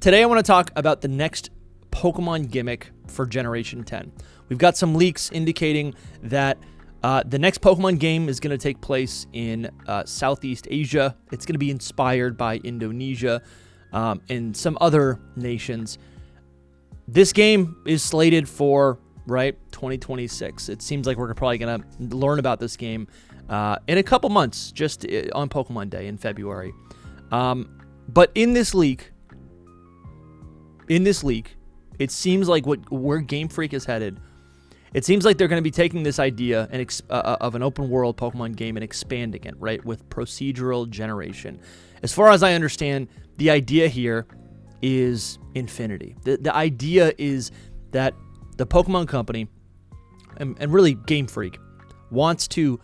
Today I want to talk about the next Pokemon gimmick for Generation 10. We've got some leaks indicating that the next Pokemon game is going to take place in Southeast Asia. It's going to be inspired by Indonesia and some other nations. This game is slated for, 2026. It seems like we're probably going to learn about this game in a couple months, just on Pokemon Day in February. But in this leak, it seems like where Game Freak is headed, it seems like they're going to be taking this idea of an open world Pokemon game and expanding it, right, with procedural generation. As far as I understand, the idea here is infinity. The idea is that the Pokemon Company, and really Game Freak, wants to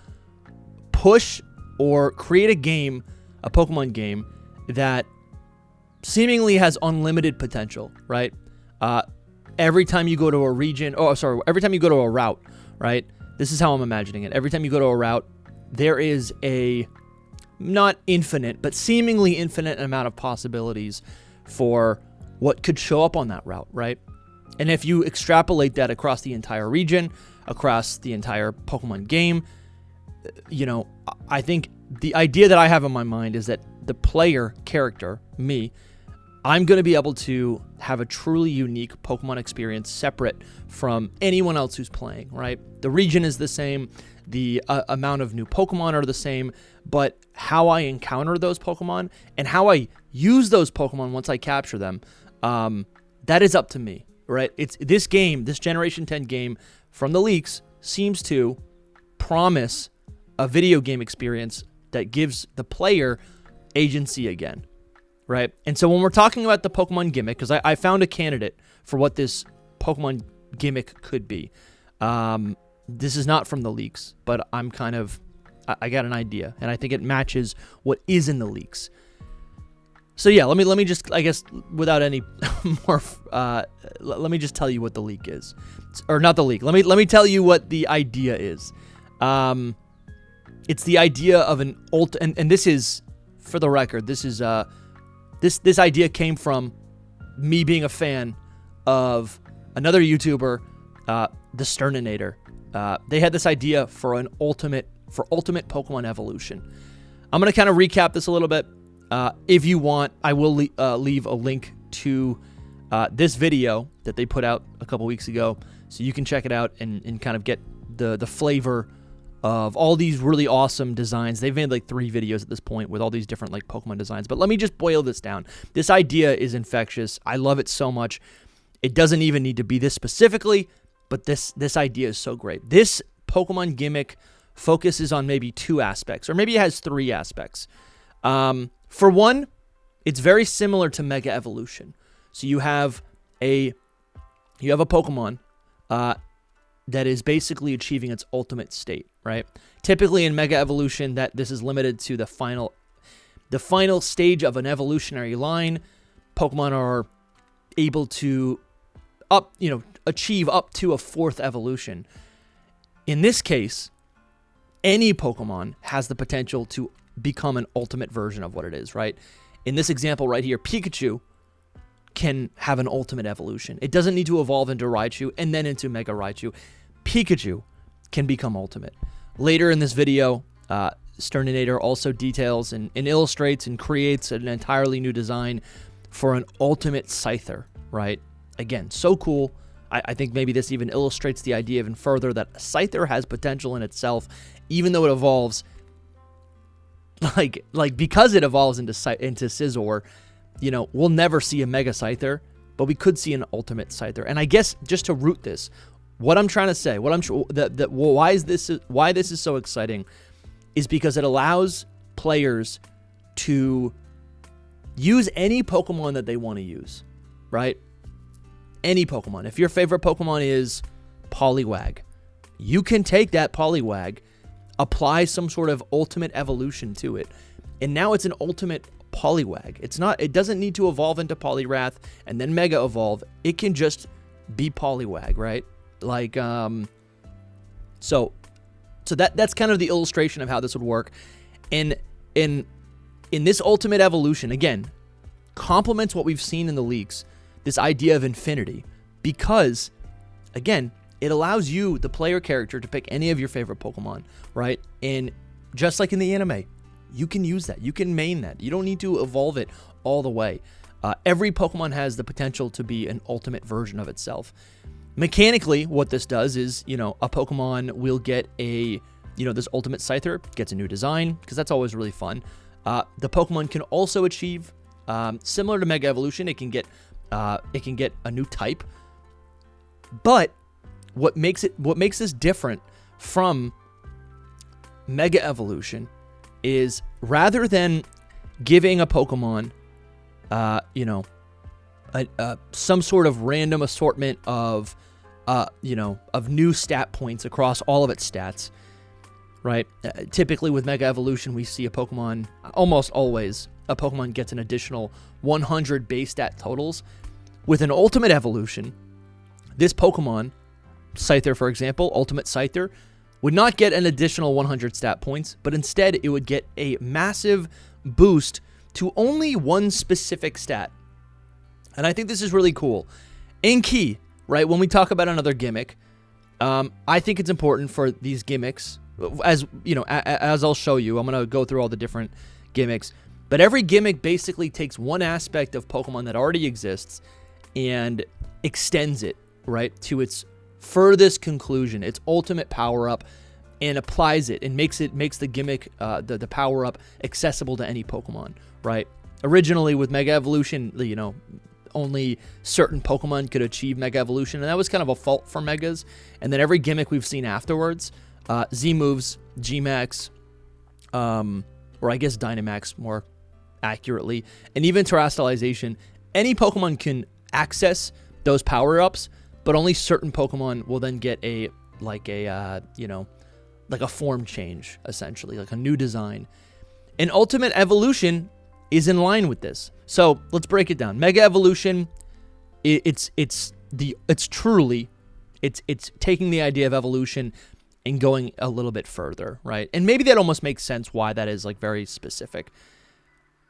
push or create a Pokemon game that seemingly has unlimited potential, right? Every time you go to a region, every time you go to a route, right? This is how I'm imagining it. Every time you go to a route, there is a not infinite, but seemingly infinite amount of possibilities for what could show up on that route, right? And if you extrapolate that across the entire region, across the entire Pokemon game, I think the idea that I have in my mind is that the player character, me, I'm going to be able to have a truly unique Pokemon experience separate from anyone else who's playing, right? The region is the same, the amount of new Pokemon are the same, but how I encounter those Pokemon and how I use those Pokemon once I capture them, that is up to me, right? It's this Generation 10 game from the leaks seems to promise a video game experience that gives the player agency again, right? And so when we're talking about the Pokemon gimmick, because I found a candidate for what this Pokemon gimmick could be. This is not from the leaks, but I got an idea, and I think it matches what is in the leaks. So yeah, let me just, I guess, without any more, let me just tell you what the leak is, or not the leak. Let me tell you what the idea is. It's the idea of an and this is, for the record, this is this idea came from me being a fan of another YouTuber, the Sterninator. They had this idea for ultimate Pokemon evolution. I'm gonna kind of recap this a little bit. If you want, I will leave a link to this video that they put out a couple weeks ago, so you can check it out and kind of get the flavor of all these really awesome designs. They've made like 3 videos at this point with all these different like Pokemon designs. But let me just boil this down. This idea is infectious. I love it so much. It doesn't even need to be this specifically, but this idea is so great. This Pokemon gimmick focuses on maybe 2 aspects, or maybe it has 3 aspects. For one, it's very similar to Mega Evolution. So you have a Pokemon that is basically achieving its ultimate state, right? Typically in Mega Evolution, that this is limited to the final stage of an evolutionary line. Pokemon are able to achieve up to a 4th evolution. In this case, any Pokemon has the potential to become an ultimate version of what it is, right? In this example right here, Pikachu can have an ultimate evolution. It doesn't need to evolve into Raichu and then into Mega Raichu. Pikachu can become ultimate. Later in this video, Sterninator also details and illustrates and creates an entirely new design for an ultimate Scyther, right? Again, so cool. I think maybe this even illustrates the idea even further that Scyther has potential in itself, even though it evolves, like because it evolves into Scizor, we'll never see a Mega Scyther, but we could see an ultimate Scyther. And I guess just to root this, what I'm trying to say, why this is so exciting, is because it allows players to use any Pokemon that they want to use, right? Any Pokemon. If your favorite Pokemon is Poliwag, you can take that Poliwag, apply some sort of ultimate evolution to it, and now it's an ultimate Poliwag. It doesn't need to evolve into Poliwrath and then Mega Evolve. It can just be Poliwag, right? Like, so that's kind of the illustration of how this would work. And in this ultimate evolution, again, complements what we've seen in the leaks, this idea of infinity, because, again, it allows you, the player character, to pick any of your favorite Pokemon, right? And just like in the anime, you can use that. You can main that. You don't need to evolve it all the way. Every Pokemon has the potential to be an ultimate version of itself. Mechanically, what this does is, a Pokemon will get this ultimate Scyther gets a new design, because that's always really fun. The Pokemon can also achieve, similar to Mega Evolution, it can get a new type. But what makes this different from Mega Evolution is, rather than giving a Pokemon, some sort of random assortment of new stat points across all of its stats, right? Typically with Mega Evolution, we see a Pokemon, almost always, a Pokemon gets an additional 100 base stat totals. With an Ultimate Evolution, this Pokemon, Scyther for example, Ultimate Scyther, would not get an additional 100 stat points, but instead it would get a massive boost to only one specific stat. And I think this is really cool. And key, right, when we talk about another gimmick, I think it's important for these gimmicks, as I'll show you, I'm going to go through all the different gimmicks, but every gimmick basically takes one aspect of Pokemon that already exists and extends it, right, to its furthest conclusion, its ultimate power-up, and applies it and makes the gimmick, the power-up, accessible to any Pokemon, right? Originally with Mega Evolution, only certain Pokemon could achieve Mega Evolution, and that was kind of a fault for Megas. And then every gimmick we've seen afterwards, Z-moves, G-Max, or I guess Dynamax more accurately, and even Terastallization, any Pokemon can access those power-ups, but only certain Pokemon will then get a form change, essentially, like a new design. And Ultimate Evolution is in line with this. So let's break it down. Mega Evolution, it's taking the idea of evolution and going a little bit further, right? And maybe that almost makes sense why that is very specific.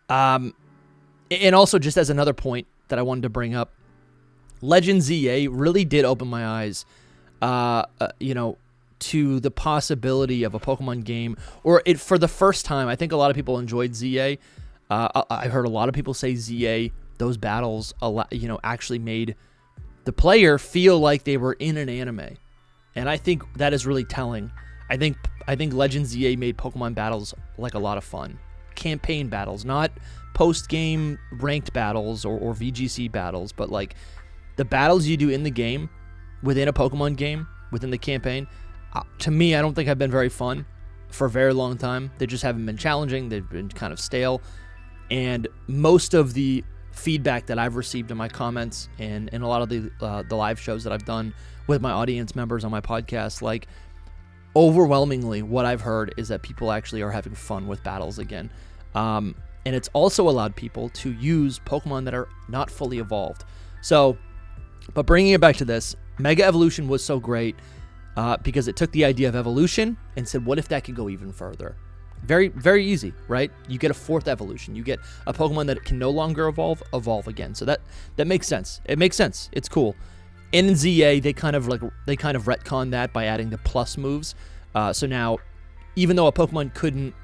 And also, just as another point that I wanted to bring up, Legend ZA really did open my eyes, to the possibility of a Pokemon game, or it for the first time. I think a lot of people enjoyed ZA. I heard a lot of people say ZA, those battles, actually made the player feel like they were in an anime, and I think that is really telling. I think Legend ZA made Pokemon battles a lot of fun, campaign battles, not post-game ranked battles or VGC battles, but the battles you do in the game, within a Pokemon game, within the campaign. To me, I don't think have been very fun for a very long time. They just haven't been challenging. They've been kind of stale. And most of the feedback that I've received in my comments and in a lot of the live shows that I've done with my audience members on my podcast, overwhelmingly what I've heard is that people actually are having fun with battles again. And it's also allowed people to use Pokemon that are not fully evolved. So, but bringing it back to this, Mega Evolution was so great because it took the idea of evolution and said, what if that could go even further? Very, very easy, right? You get a fourth evolution. You get a Pokemon that can no longer evolve again. So that makes sense. It makes sense. It's cool. And in ZA, they kind of retcon that by adding the plus moves. So now, even though a Pokemon couldn't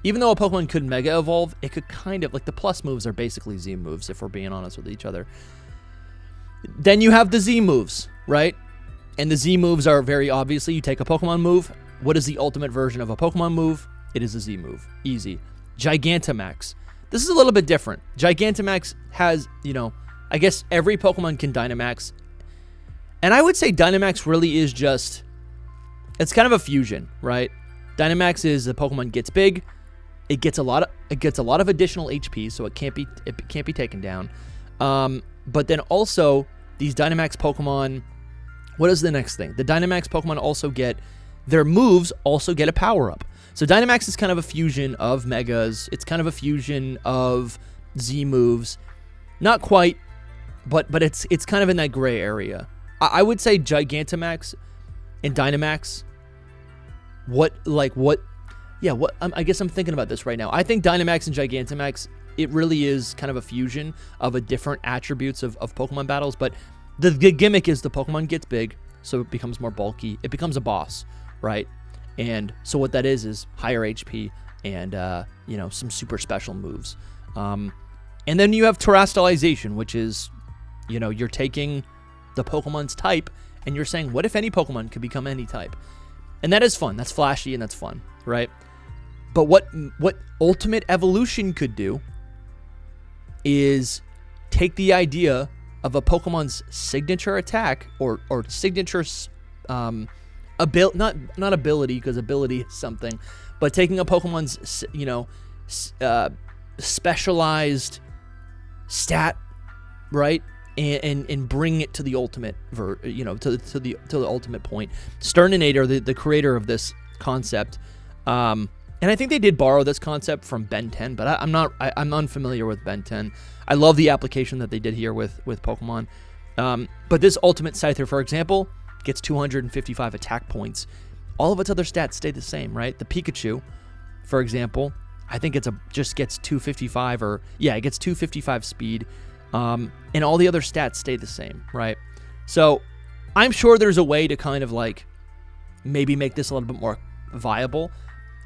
Mega Evolve, it could kind of, the plus moves are basically Z moves, if we're being honest with each other. Then you have the Z moves, right? And the Z moves are very obviously, you take a Pokemon move. What is the ultimate version of a Pokemon move? It is a Z move. Easy. Gigantamax. This is a little bit different. Gigantamax has, I guess every Pokemon can Dynamax. And I would say Dynamax really is just, it's kind of a fusion, right? Dynamax is the Pokemon gets big. It gets a lot of additional HP, so it can't be taken down. But then also these Dynamax Pokemon, what is the next thing? The Dynamax Pokemon also get, their moves also get a power-up. So Dynamax is kind of a fusion of Megas. It's kind of a fusion of Z moves. Not quite, but it's kind of in that gray area. I would say Gigantamax and Dynamax, I guess I'm thinking about this right now. I think Dynamax and Gigantamax, it really is kind of a fusion of a different attributes of Pokemon battles. But the gimmick is the Pokemon gets big, so it becomes more bulky. It becomes a boss, right? And so what that is higher HP and some super special moves. And then you have terrestrialization, which is, you're taking the Pokemon's type and you're saying, what if any Pokemon could become any type? And that is fun. That's flashy and that's fun, right? But what Ultimate Evolution could do is take the idea of a Pokemon's signature attack or signature not ability, because ability is something, but taking a Pokemon's specialized stat, right, and bring it to the ultimate to the ultimate point. Sterninator, the creator of this concept, and I think they did borrow this concept from Ben 10, but I'm unfamiliar with Ben 10. I love the application that they did here with Pokemon. But this Ultimate Scyther, for example, gets 255 attack points. All of its other stats stay the same, right? The Pikachu, for example, I think just gets 255 it gets 255 speed. And all the other stats stay the same, right? So I'm sure there's a way to kind of like maybe make this a little bit more viable.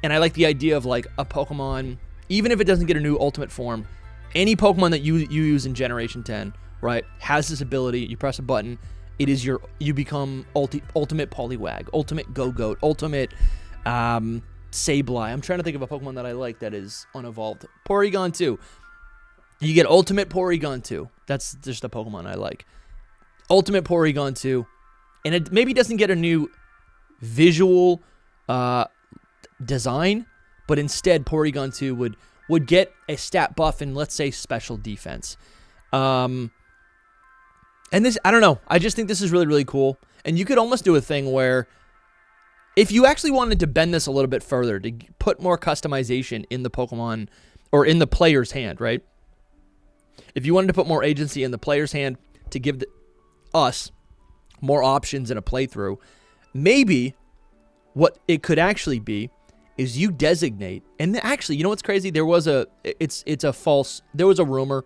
And I like the idea of like a Pokemon, even if it doesn't get a new ultimate form, any Pokemon that you use in Generation 10, right, has this ability. You press a button, you become ultimate Poliwag, ultimate Go-Goat, ultimate Sableye. I'm trying to think of a Pokemon that I like that is unevolved. Porygon 2. You get Ultimate Porygon 2. That's just a Pokemon I like. Ultimate Porygon 2. And it maybe doesn't get a new visual design, but instead Porygon 2 would get a stat buff and, let's say, special defense. And this, I don't know. I just think this is really, really cool. And you could almost do a thing where if you actually wanted to bend this a little bit further, to put more customization in the Pokemon or in the player's hand, right? If you wanted to put more agency in the player's hand to give us more options in a playthrough, maybe what it could actually be is you designate, and actually, you know what's crazy? There was a rumor.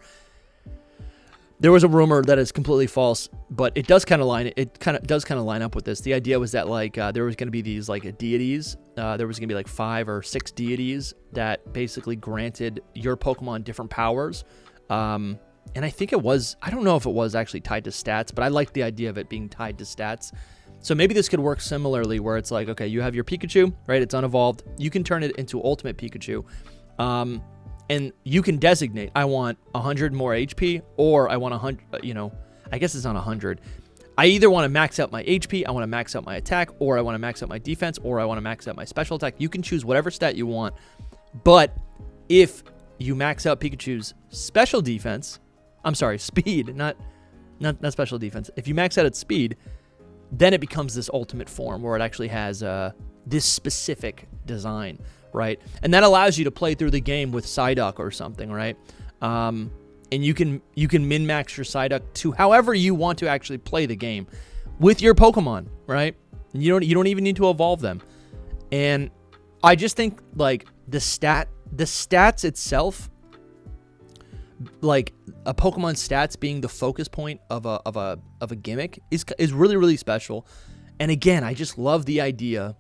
There was a rumor that is completely false, but it does kind of line up with this. The idea was that like there was going to be these like deities. There was going to be like 5 or 6 deities that basically granted your Pokemon different powers. And I think I don't know if it was actually tied to stats, but I like the idea of it being tied to stats. So maybe this could work similarly where it's like, okay, you have your Pikachu, right? It's unevolved. You can turn it into Ultimate Pikachu. And you can designate, I want 100 more HP, or I want 100, I guess it's not 100. I either want to max out my HP, I want to max out my attack, or I want to max out my defense, or I want to max out my special attack. You can choose whatever stat you want. But if you max out Pikachu's special defense, speed, not special defense. If you max out its speed, then it becomes this ultimate form where it actually has this specific design, right? And that allows you to play through the game with Psyduck or something, right? And you can min-max your Psyduck to however you want to actually play the game with your Pokemon, right? You don't even need to evolve them. And I just think like the stats itself, like a Pokemon's stats being the focus point of a gimmick is really, really special. And again, I just love the idea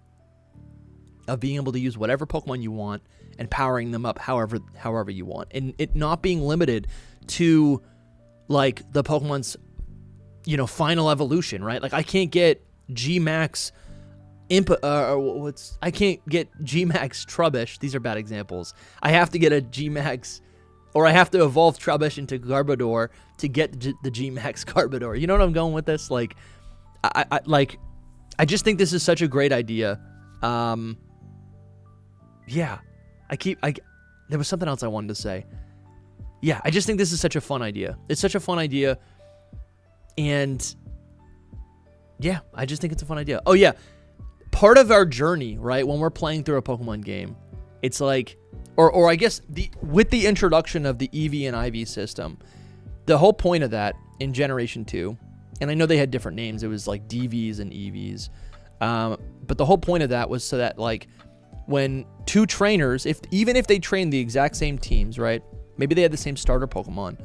of being able to use whatever Pokemon you want and powering them up however you want, and it not being limited to like the Pokemon's final evolution, right? Like I can't get G-Max I can't get G-Max Trubbish. These are bad examples. I have to get a G-Max, or I have to evolve Trubbish into Garbodor to get the G-Max Garbodor. You know what I'm going with this? Like, I just think this is such a great idea. Yeah, there was something else I wanted to say. Yeah, I just think this is such a fun idea. It's such a fun idea. And yeah, I just think it's a fun idea. Oh yeah, part of our journey, right, when we're playing through a Pokemon game, it's like, or I guess with the introduction of the EV and IV system, the whole point of that in Generation 2, and I know they had different names, it was like DVs and EVs, but the whole point of that was so that like when two trainers, even if they train the exact same teams, right, Maybe they had the same starter Pokemon.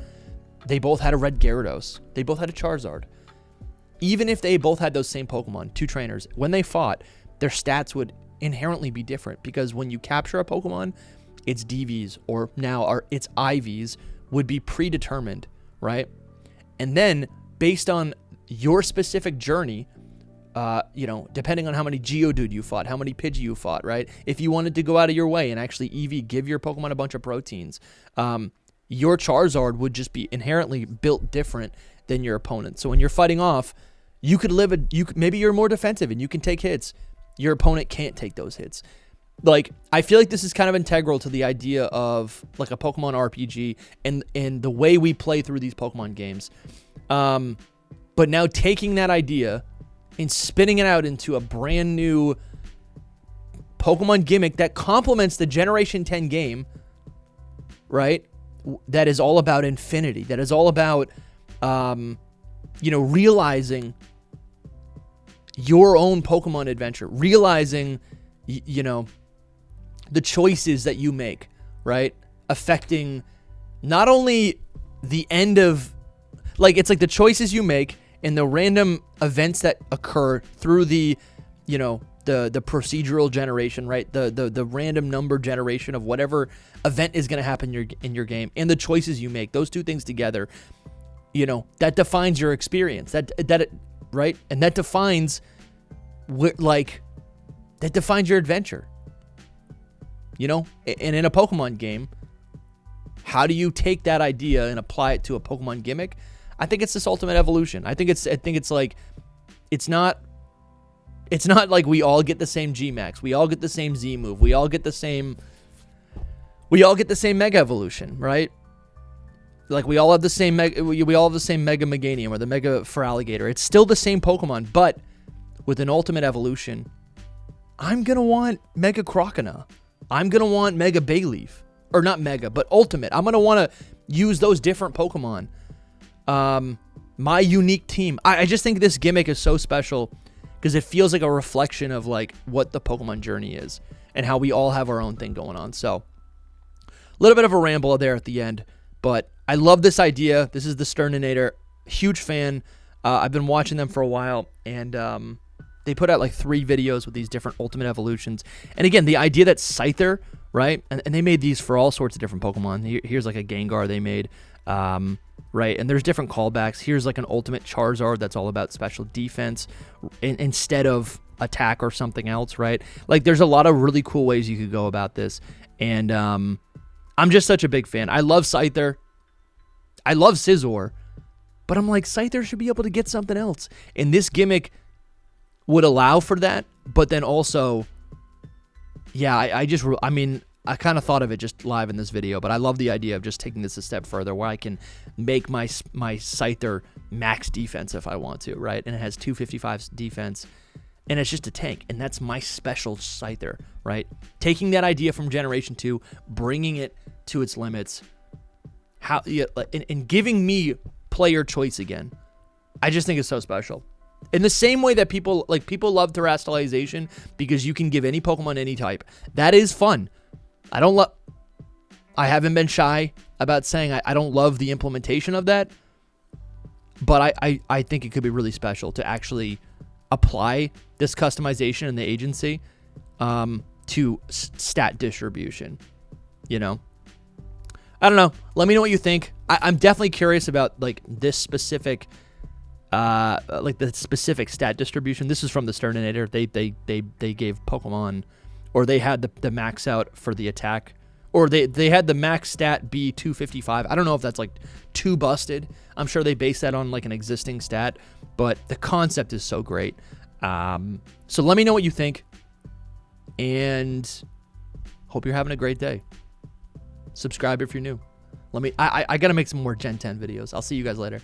They both had a red Gyarados. They both had a Charizard. Even if they both had those same Pokemon, 2 trainers, when they fought, their stats would inherently be different, because when you capture a Pokemon, its DVs, or now its IVs, would be predetermined, right? And then based on your specific journey, depending on how many Geodude you fought, how many Pidgey you fought, right? If you wanted to go out of your way and actually give your Pokemon a bunch of proteins, your Charizard would just be inherently built different than your opponent. So when you're fighting off, maybe you're more defensive and you can take hits. Your opponent can't take those hits. Like, I feel like this is kind of integral to the idea of like a Pokemon RPG and the way we play through these Pokemon games. But now taking that idea and spinning it out into a brand new Pokemon gimmick that complements the Generation 10 game, right? That is all about infinity. That is all about, realizing your own Pokemon adventure, realizing, the choices that you make, right? Affecting not only the end of, like, it's like the choices you make and the random events that occur through the procedural generation, right? The random number generation of whatever event is going to happen in your game, and the choices you make. Those two things together, that defines your experience. Right? And that defines your adventure. And in a Pokemon game, how do you take that idea and apply it to a Pokemon gimmick? I think it's this ultimate evolution. I think it's like, it's not like we all get the same G-Max. We all get the same Z move. We all get the same Mega Evolution, right? Like, we all have the same Mega Meganium or the Mega Feraligatr. It's still the same Pokemon, but with an ultimate evolution, I'm going to want Mega Crocodile. I'm going to want Mega Bayleaf. Or not Mega, but Ultimate. I'm going to want to use those different Pokemon. My unique team. I just think this gimmick is so special because it feels like a reflection of like what the Pokemon journey is and how we all have our own thing going on. So, a little bit of a ramble there at the end, but I love this idea. This is the Sterninator. Huge fan. I've been watching them for a while, and they put out like 3 videos with these different ultimate evolutions. And again, the idea that Scyther, right? And they made these for all sorts of different Pokemon. Here's like a Gengar they made, right? And there's different callbacks. Here's like an ultimate Charizard that's all about special defense instead of attack or something else, right? Like, there's a lot of really cool ways you could go about this. And I'm just such a big fan. I love Scyther. I love Scizor. But I'm like, Scyther should be able to get something else. And this gimmick would allow for that, but then also, yeah, I kind of thought of it just live in this video, but I love the idea of just taking this a step further where I can make my Scyther max defense if I want to, right? And it has 255 defense, and it's just a tank, and that's my special Scyther, right? Taking that idea from Generation 2, bringing it to its limits, and giving me player choice again. I just think it's so special. In the same way that people love terrestrialization because you can give any Pokemon any type. That is fun. I haven't been shy about saying I don't love the implementation of that, but I think it could be really special to actually apply this customization in the agency to stat distribution. I don't know. Let me know what you think. I'm definitely curious about like this specific the specific stat distribution. This is from the Sterninator. They gave Pokemon, or they had the max out for the attack, or they had the max stat be 255. I don't know if that's like too busted. I'm sure they base that on like an existing stat, but the concept is so great. So let me know what you think, and hope you're having a great day. Subscribe if you're new. I gotta make some more Gen 10 videos. I'll see you guys later.